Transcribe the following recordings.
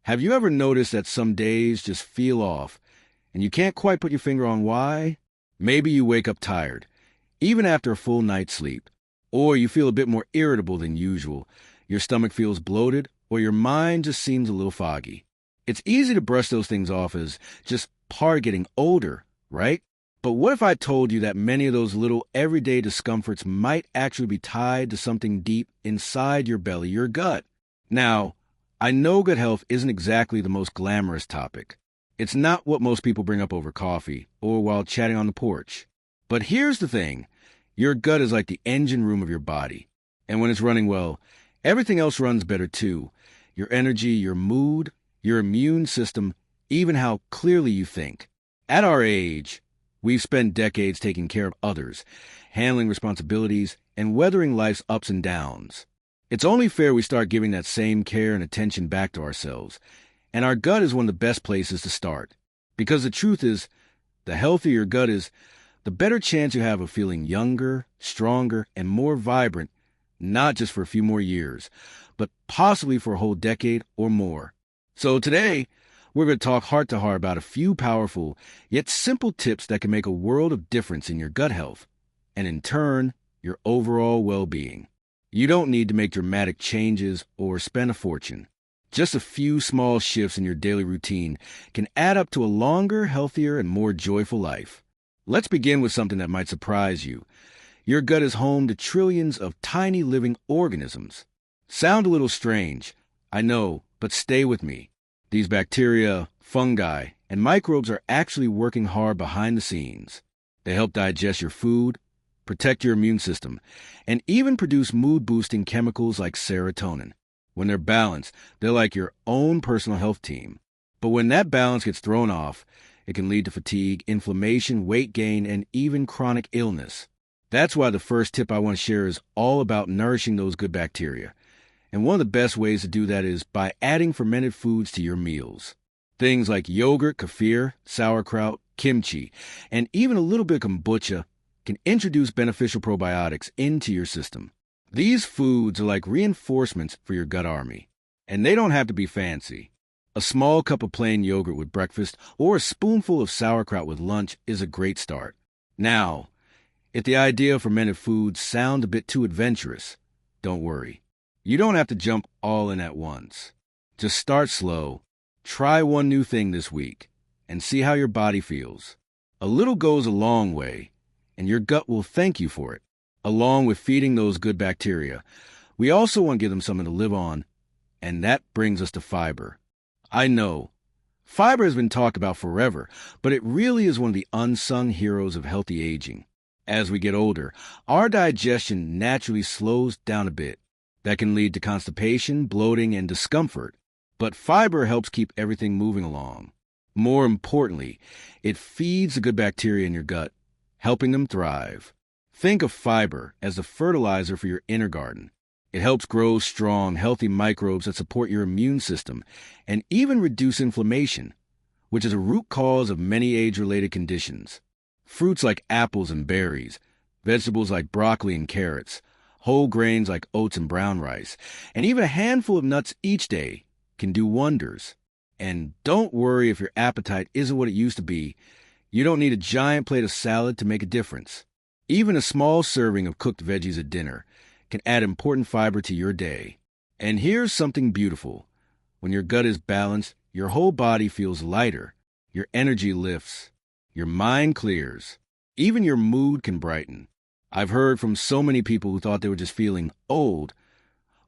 Have you ever noticed that some days just feel off, and you can't quite put your finger on why? Maybe you wake up tired, even after a full night's sleep. Or you feel a bit more irritable than usual. Your stomach feels bloated, or your mind just seems a little foggy. It's easy to brush those things off as just part of getting older, right? But what if I told you that many of those little everyday discomforts might actually be tied to something deep inside your belly, your gut? Now, I know gut health isn't exactly the most glamorous topic. It's not what most people bring up over coffee or while chatting on the porch. But here's the thing. Your gut is like the engine room of your body. And when it's running well, everything else runs better too. Your energy, your mood, your immune system, even how clearly you think. At our age, we've spent decades taking care of others, handling responsibilities, and weathering life's ups and downs. It's only fair we start giving that same care and attention back to ourselves. And our gut is one of the best places to start. Because the truth is, the healthier your gut is, the better chance you have of feeling younger, stronger, and more vibrant, not just for a few more years, but possibly for a whole decade or more. So today, we're going to talk heart to heart about a few powerful, yet simple tips that can make a world of difference in your gut health, and in turn, your overall well-being. You don't need to make dramatic changes or spend a fortune. Just a few small shifts in your daily routine can add up to a longer, healthier, and more joyful life. Let's begin with something that might surprise you. Your gut is home to trillions of tiny living organisms. Sound a little strange, I know, but stay with me. These bacteria, fungi, and microbes are actually working hard behind the scenes. They help digest your food, protect your immune system, and even produce mood-boosting chemicals like serotonin. When they're balanced, they're like your own personal health team. But when that balance gets thrown off, it can lead to fatigue, inflammation, weight gain, and even chronic illness. That's why the first tip I want to share is all about nourishing those good bacteria. And one of the best ways to do that is by adding fermented foods to your meals. Things like yogurt, kefir, sauerkraut, kimchi, and even a little bit of kombucha can introduce beneficial probiotics into your system. These foods are like reinforcements for your gut army. And they don't have to be fancy. A small cup of plain yogurt with breakfast or a spoonful of sauerkraut with lunch is a great start. Now, if the idea of fermented foods sounds a bit too adventurous, don't worry. You don't have to jump all in at once. Just start slow, try one new thing this week, and see how your body feels. A little goes a long way, and your gut will thank you for it. Along with feeding those good bacteria, we also want to give them something to live on, and that brings us to fiber. I know, fiber has been talked about forever, but it really is one of the unsung heroes of healthy aging. As we get older, our digestion naturally slows down a bit. That can lead to constipation, bloating, and discomfort. But fiber helps keep everything moving along. More importantly, it feeds the good bacteria in your gut, helping them thrive. Think of fiber as the fertilizer for your inner garden. It helps grow strong, healthy microbes that support your immune system and even reduce inflammation, which is a root cause of many age-related conditions. Fruits like apples and berries, vegetables like broccoli and carrots, whole grains like oats and brown rice, and even a handful of nuts each day can do wonders. And don't worry if your appetite isn't what it used to be. You don't need a giant plate of salad to make a difference. Even a small serving of cooked veggies at dinner can add important fiber to your day. And here's something beautiful. When your gut is balanced, your whole body feels lighter, your energy lifts, your mind clears, even your mood can brighten. I've heard from so many people who thought they were just feeling old,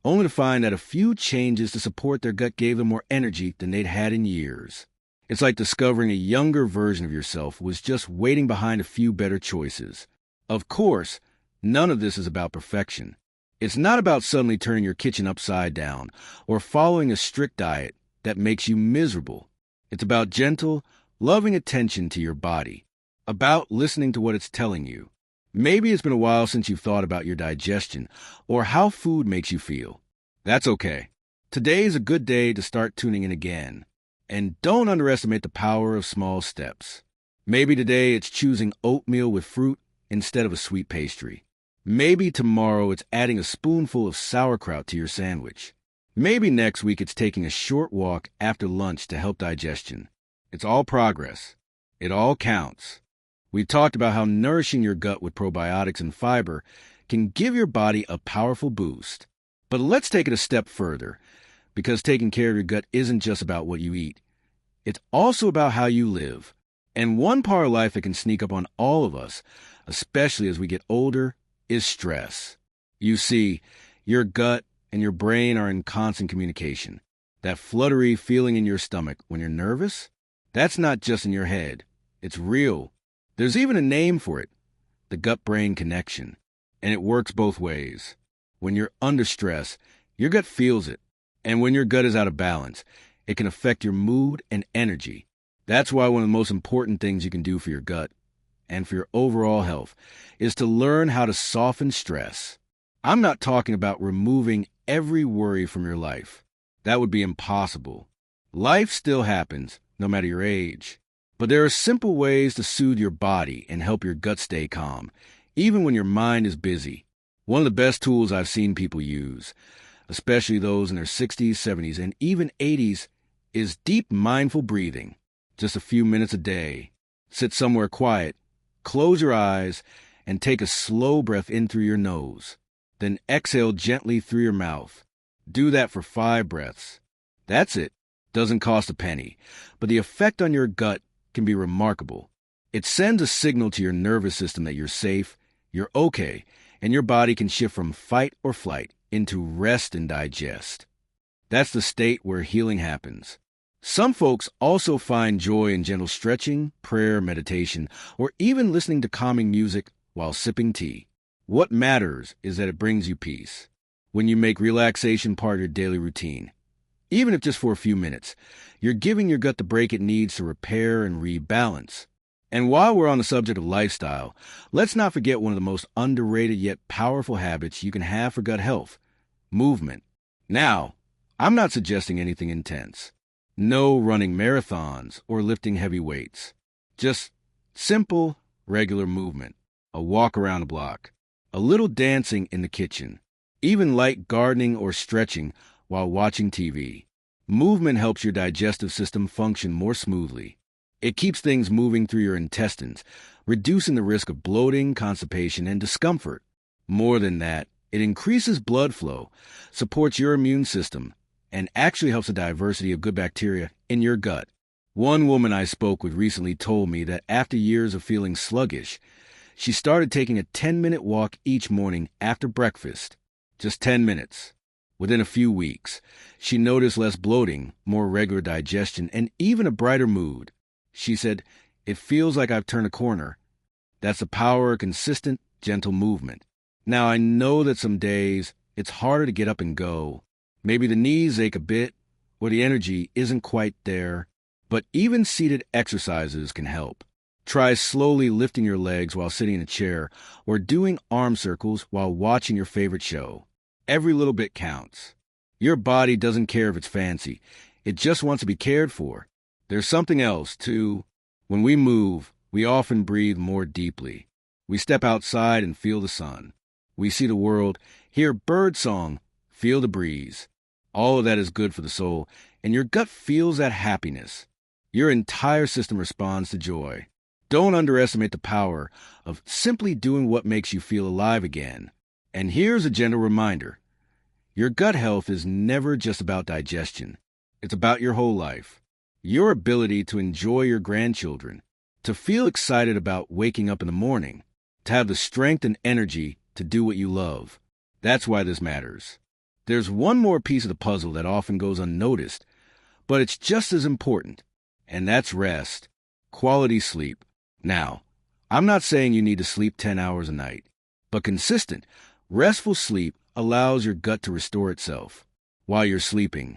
only to find that a few changes to support their gut gave them more energy than they'd had in years. It's like discovering a younger version of yourself was just waiting behind a few better choices. Of course, none of this is about perfection. It's not about suddenly turning your kitchen upside down or following a strict diet that makes you miserable. It's about gentle, loving attention to your body, about listening to what it's telling you. Maybe it's been a while since you've thought about your digestion or how food makes you feel. That's okay. Today is a good day to start tuning in again. And don't underestimate the power of small steps. Maybe today it's choosing oatmeal with fruit instead of a sweet pastry. Maybe tomorrow it's adding a spoonful of sauerkraut to your sandwich. Maybe next week it's taking a short walk after lunch to help digestion. It's all progress. It all counts. We've talked about how nourishing your gut with probiotics and fiber can give your body a powerful boost. But let's take it a step further, because taking care of your gut isn't just about what you eat. It's also about how you live. And one part of life that can sneak up on all of us, especially as we get older, is stress. You see, your gut and your brain are in constant communication. That fluttery feeling in your stomach when you're nervous, that's not just in your head. It's real. There's even a name for it, the gut-brain connection. And it works both ways. When you're under stress, your gut feels it. And when your gut is out of balance, it can affect your mood and energy. That's why one of the most important things you can do for your gut and for your overall health is to learn how to soften stress. I'm not talking about removing every worry from your life. That would be impossible. Life still happens, no matter your age. But there are simple ways to soothe your body and help your gut stay calm, even when your mind is busy. One of the best tools I've seen people use, especially those in their 60s, 70s, and even 80s, is deep mindful breathing. Just a few minutes a day. Sit somewhere quiet, close your eyes, and take a slow breath in through your nose. Then exhale gently through your mouth. Do that for 5 breaths. That's it. Doesn't cost a penny, but the effect on your gut can be remarkable. It sends a signal to your nervous system that you're safe, you're okay, and your body can shift from fight or flight into rest and digest. That's the state where healing happens. Some folks also find joy in gentle stretching, prayer, meditation, or even listening to calming music while sipping tea. What matters is that it brings you peace. When you make relaxation part of your daily routine, even if just for a few minutes, you're giving your gut the break it needs to repair and rebalance. And while we're on the subject of lifestyle, let's not forget one of the most underrated yet powerful habits you can have for gut health: movement. Now, I'm not suggesting anything intense. No running marathons or lifting heavy weights. Just simple, regular movement. A walk around the block. A little dancing in the kitchen. Even light gardening or stretching while watching TV. Movement helps your digestive system function more smoothly. It keeps things moving through your intestines, reducing the risk of bloating, constipation, and discomfort. More than that, it increases blood flow, supports your immune system, and actually helps the diversity of good bacteria in your gut. One woman I spoke with recently told me that after years of feeling sluggish, she started taking a 10-minute walk each morning after breakfast. Just 10 minutes. Within a few weeks, she noticed less bloating, more regular digestion, and even a brighter mood. She said, "It feels like I've turned a corner." That's the power of consistent, gentle movement. Now, I know that some days it's harder to get up and go. Maybe the knees ache a bit, or the energy isn't quite there, but even seated exercises can help. Try slowly lifting your legs while sitting in a chair, or doing arm circles while watching your favorite show. Every little bit counts. Your body doesn't care if it's fancy. It just wants to be cared for. There's something else, too. When we move, we often breathe more deeply. We step outside and feel the sun. We see the world, hear bird song, feel the breeze. All of that is good for the soul, and your gut feels that happiness. Your entire system responds to joy. Don't underestimate the power of simply doing what makes you feel alive again. And here's a gentle reminder. Your gut health is never just about digestion. It's about your whole life. Your ability to enjoy your grandchildren, to feel excited about waking up in the morning, to have the strength and energy to do what you love. That's why this matters. There's one more piece of the puzzle that often goes unnoticed, but it's just as important, and that's rest, quality sleep. Now, I'm not saying you need to sleep 10 hours a night, but consistent, restful sleep allows your gut to restore itself. While you're sleeping,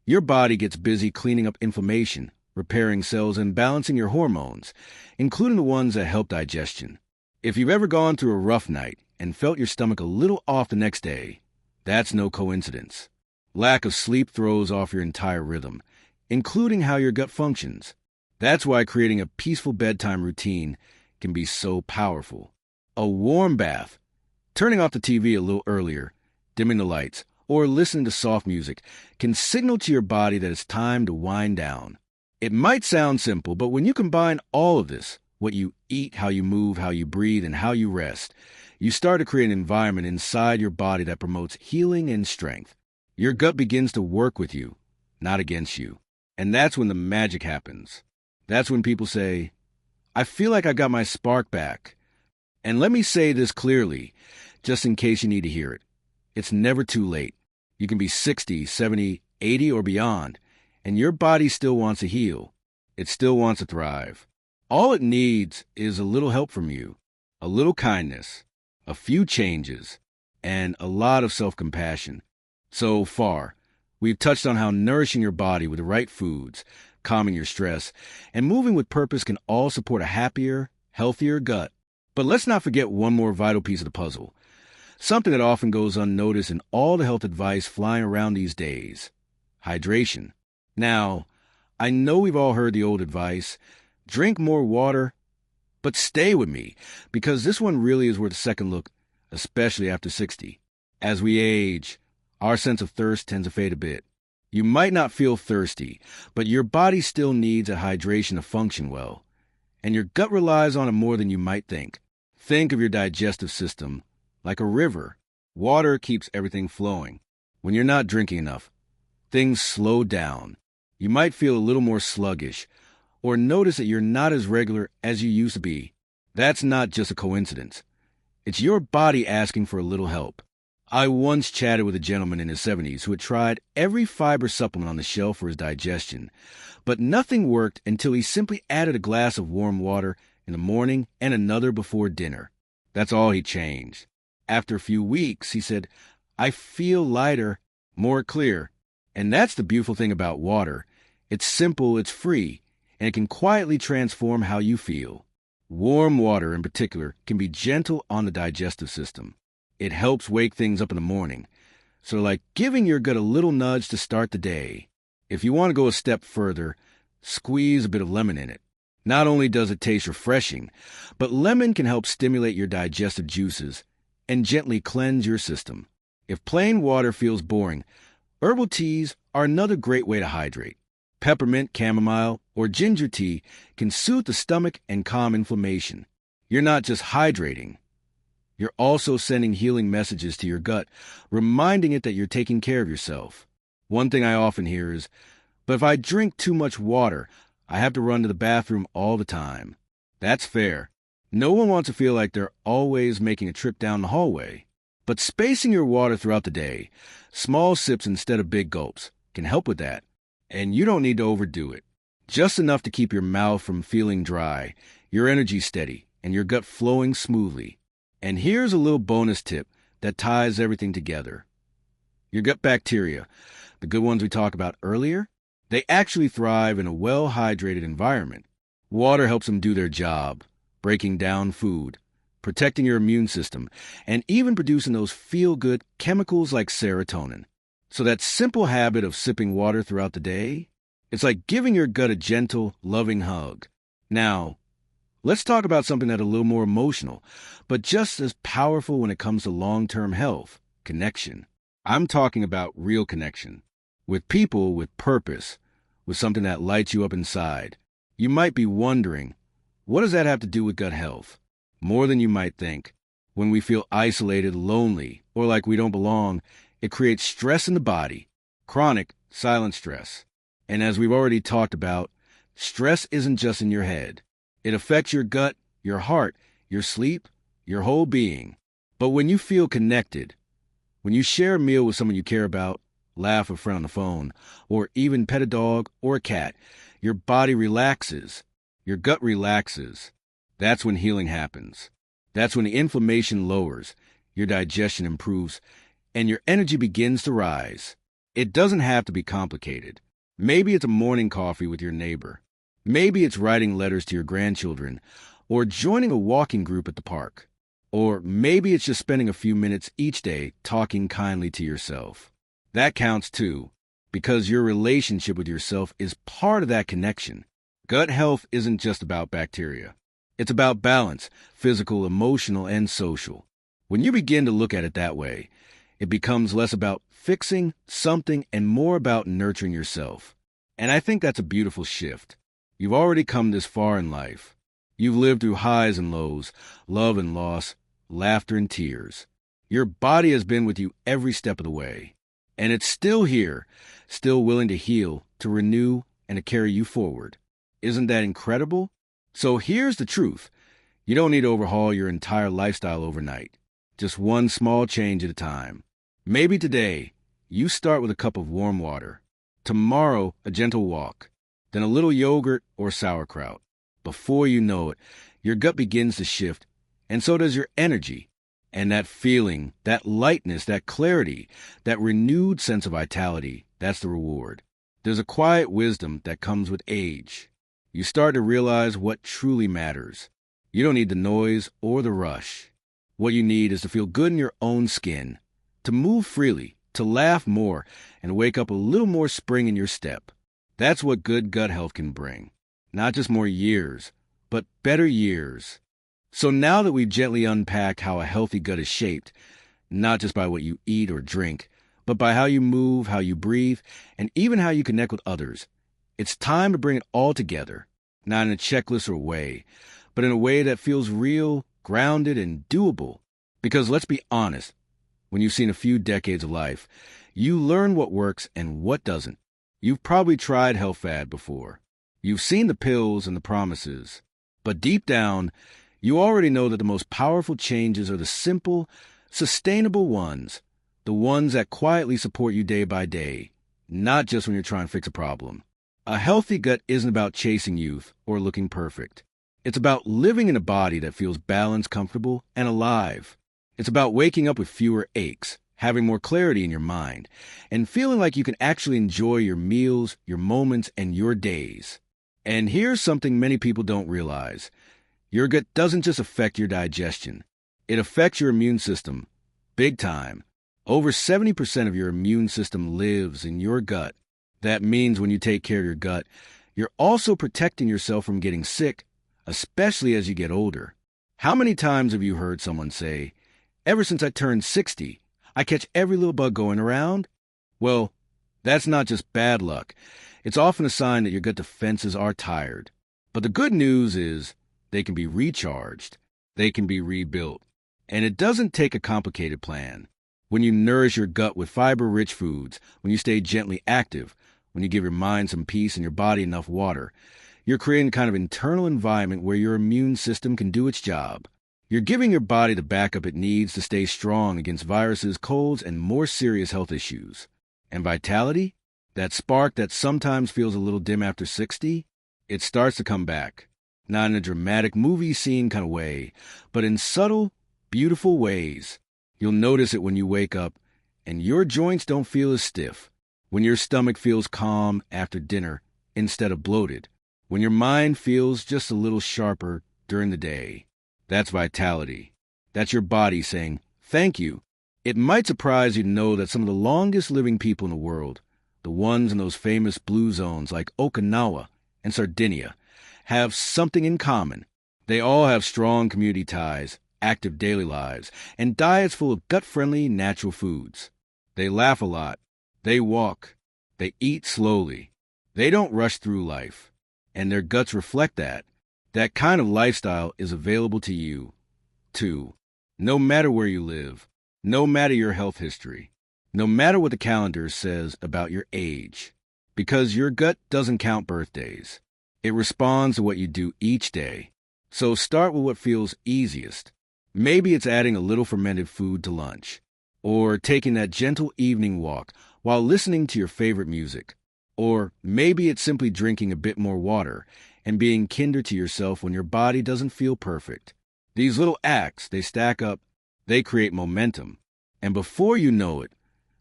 your body gets busy cleaning up inflammation, repairing cells, and balancing your hormones, including the ones that help digestion. If you've ever gone through a rough night and felt your stomach a little off the next day, that's no coincidence. Lack of sleep throws off your entire rhythm, including how your gut functions. That's why creating a peaceful bedtime routine can be so powerful. A warm bath, turning off the TV a little earlier, dimming the lights, or listening to soft music can signal to your body that it's time to wind down. It might sound simple, but when you combine all of this, what you eat, how you move, how you breathe, and how you rest, you start to create an environment inside your body that promotes healing and strength. Your gut begins to work with you, not against you. And that's when the magic happens. That's when people say, I feel like I got my spark back. And let me say this clearly, just in case you need to hear it. It's never too late. You can be 60, 70, 80, or beyond, and your body still wants to heal. It still wants to thrive. All it needs is a little help from you, a little kindness, a few changes, and a lot of self-compassion. So far, we've touched on how nourishing your body with the right foods, calming your stress, and moving with purpose can all support a happier, healthier gut. But let's not forget one more vital piece of the puzzle, something that often goes unnoticed in all the health advice flying around these days: hydration. Now, I know we've all heard the old advice, drink more water, but stay with me, because this one really is worth a second look, especially after 60. As we age, our sense of thirst tends to fade a bit. You might not feel thirsty, but your body still needs a hydration to function well, and your gut relies on it more than you might think. Think of your digestive system like a river. Water keeps everything flowing. When you're not drinking enough, things slow down. You might feel a little more sluggish, or notice that you're not as regular as you used to be. That's not just a coincidence. It's your body asking for a little help. I once chatted with a gentleman in his 70s who had tried every fiber supplement on the shelf for his digestion, but nothing worked until he simply added a glass of warm water in the morning and another before dinner. That's all he changed. After a few weeks, he said, I feel lighter, more clear. And that's the beautiful thing about water. It's simple, it's free, and it can quietly transform how you feel. Warm water, in particular, can be gentle on the digestive system. It helps wake things up in the morning. So like giving your gut a little nudge to start the day. If you want to go a step further, squeeze a bit of lemon in it. Not only does it taste refreshing, but lemon can help stimulate your digestive juices and gently cleanse your system. If plain water feels boring, herbal teas are another great way to hydrate. Peppermint, chamomile, or ginger tea can soothe the stomach and calm inflammation. You're not just hydrating. You're also sending healing messages to your gut, reminding it that you're taking care of yourself. One thing I often hear is, but if I drink too much water, I have to run to the bathroom all the time. That's fair. No one wants to feel like they're always making a trip down the hallway. But spacing your water throughout the day, small sips instead of big gulps, can help with that. And you don't need to overdo it. Just enough to keep your mouth from feeling dry, your energy steady, and your gut flowing smoothly. And here's a little bonus tip that ties everything together. Your gut bacteria, the good ones we talked about earlier, they actually thrive in a well-hydrated environment. Water helps them do their job, breaking down food, protecting your immune system, and even producing those feel-good chemicals like serotonin. So that simple habit of sipping water throughout the day, it's like giving your gut a gentle, loving hug. Now, let's talk about something that's a little more emotional, but just as powerful when it comes to long-term health: connection. I'm talking about real connection, with people with purpose, with something that lights you up inside. You might be wondering, what does that have to do with gut health? More than you might think. When we feel isolated, lonely, or like we don't belong, it creates stress in the body, chronic, silent stress. And as we've already talked about, stress isn't just in your head. It affects your gut, your heart, your sleep, your whole being. But when you feel connected, when you share a meal with someone you care about, laugh with a friend on the phone, or even pet a dog or a cat, your body relaxes, your gut relaxes. That's when healing happens. That's when the inflammation lowers, your digestion improves, and your energy begins to rise. It doesn't have to be complicated. Maybe it's a morning coffee with your neighbor. Maybe it's writing letters to your grandchildren, or joining a walking group at the park. Or maybe it's just spending a few minutes each day talking kindly to yourself. That counts too, because your relationship with yourself is part of that connection. Gut health isn't just about bacteria. It's about balance, physical, emotional, and social. When you begin to look at it that way, It becomes less about fixing something and more about nurturing yourself. And I think that's a beautiful shift. You've already come this far in life. You've lived through highs and lows, love and loss, laughter and tears. Your body has been with you every step of the way. And it's still here, still willing to heal, to renew, and to carry you forward. Isn't that incredible? So here's the truth. You don't need to overhaul your entire lifestyle overnight. Just one small change at a time. Maybe today, you start with a cup of warm water. Tomorrow, a gentle walk. Then a little yogurt or sauerkraut. Before you know it, your gut begins to shift, and so does your energy. And that feeling, that lightness, that clarity, that renewed sense of vitality, that's the reward. There's a quiet wisdom that comes with age. You start to realize what truly matters. You don't need the noise or the rush. What you need is to feel good in your own skin, to move freely, to laugh more, and wake up a little more spring in your step. That's what good gut health can bring. Not just more years, but better years. So now that we've gently unpacked how a healthy gut is shaped, not just by what you eat or drink, but by how you move, how you breathe, and even how you connect with others, it's time to bring it all together, not in a checklist or way, but in a way that feels real, grounded, and doable. Because let's be honest, when you've seen a few decades of life, you learn what works and what doesn't. You've probably tried health fad before. You've seen the pills and the promises. But deep down, you already know that the most powerful changes are the simple, sustainable ones. The ones that quietly support you day by day, not just when you're trying to fix a problem. A healthy gut isn't about chasing youth or looking perfect. It's about living in a body that feels balanced, comfortable, and alive. It's about waking up with fewer aches, having more clarity in your mind, and feeling like you can actually enjoy your meals, your moments, and your days. And here's something many people don't realize. Your gut doesn't just affect your digestion. It affects your immune system. Big time. Over 70% of your immune system lives in your gut. That means when you take care of your gut, you're also protecting yourself from getting sick, especially as you get older. How many times have you heard someone say, "Ever since I turned 60, I catch every little bug going around"? Well, that's not just bad luck. It's often a sign that your gut defenses are tired. But the good news is they can be recharged. They can be rebuilt. And it doesn't take a complicated plan. When you nourish your gut with fiber-rich foods, when you stay gently active, when you give your mind some peace and your body enough water, you're creating a kind of internal environment where your immune system can do its job. You're giving your body the backup it needs to stay strong against viruses, colds, and more serious health issues. And vitality? That spark that sometimes feels a little dim after 60? It starts to come back. Not in a dramatic movie scene kind of way, but in subtle, beautiful ways. You'll notice it when you wake up and your joints don't feel as stiff, when your stomach feels calm after dinner instead of bloated, when your mind feels just a little sharper during the day. That's vitality. That's your body saying, thank you. It might surprise you to know that some of the longest living people in the world, the ones in those famous blue zones like Okinawa and Sardinia, have something in common. They all have strong community ties, active daily lives, and diets full of gut-friendly, natural foods. They laugh a lot. They walk. They eat slowly. They don't rush through life. And their guts reflect that. That kind of lifestyle is available to you, too. No matter where you live, no matter your health history, no matter what the calendar says about your age. Because your gut doesn't count birthdays. It responds to what you do each day. So start with what feels easiest. Maybe it's adding a little fermented food to lunch, or taking that gentle evening walk while listening to your favorite music, or maybe it's simply drinking a bit more water and being kinder to yourself when your body doesn't feel perfect. These little acts, they stack up, they create momentum, and before you know it,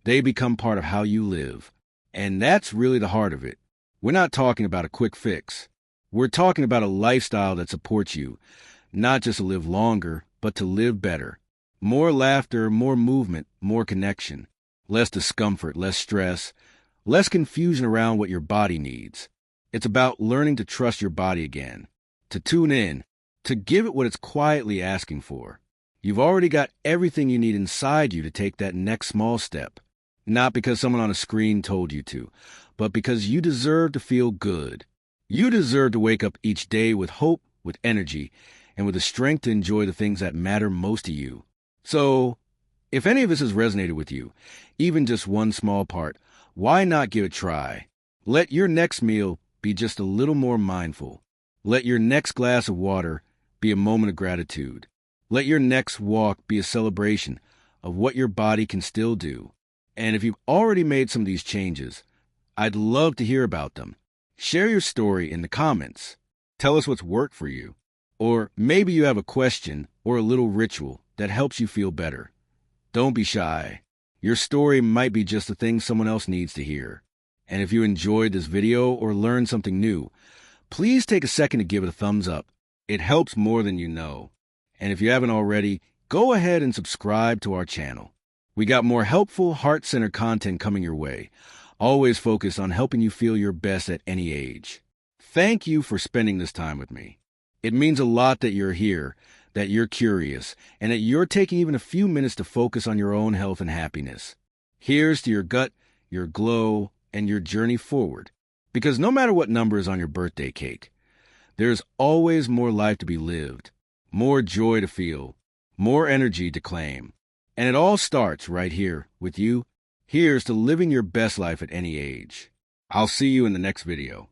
they become part of how you live. And that's really the heart of it. We're not talking about a quick fix. We're talking about a lifestyle that supports you, not just to live longer, but to live better. More laughter, more movement, more connection. Less discomfort, less stress, less confusion around what your body needs. It's about learning to trust your body again, to tune in, to give it what it's quietly asking for. You've already got everything you need inside you to take that next small step. Not because someone on a screen told you to, but because you deserve to feel good. You deserve to wake up each day with hope, with energy, and with the strength to enjoy the things that matter most to you. So, if any of this has resonated with you, even just one small part, why not give it a try? Let your next meal be just a little more mindful. Let your next glass of water be a moment of gratitude. Let your next walk be a celebration of what your body can still do. And if you've already made some of these changes, I'd love to hear about them. Share your story in the comments. Tell us what's worked for you. Or maybe you have a question or a little ritual that helps you feel better. Don't be shy. Your story might be just the thing someone else needs to hear. And if you enjoyed this video or learned something new, please take a second to give it a thumbs up. It helps more than you know. And if you haven't already, go ahead and subscribe to our channel. We got more helpful, heart-centered content coming your way, always focused on helping you feel your best at any age. Thank you for spending this time with me. It means a lot that you're here, that you're curious, and that you're taking even a few minutes to focus on your own health and happiness. Here's to your gut, your glow, and your journey forward. Because no matter what number is on your birthday cake, there's always more life to be lived, more joy to feel, more energy to claim. And it all starts right here with you. Here's to living your best life at any age. I'll see you in the next video.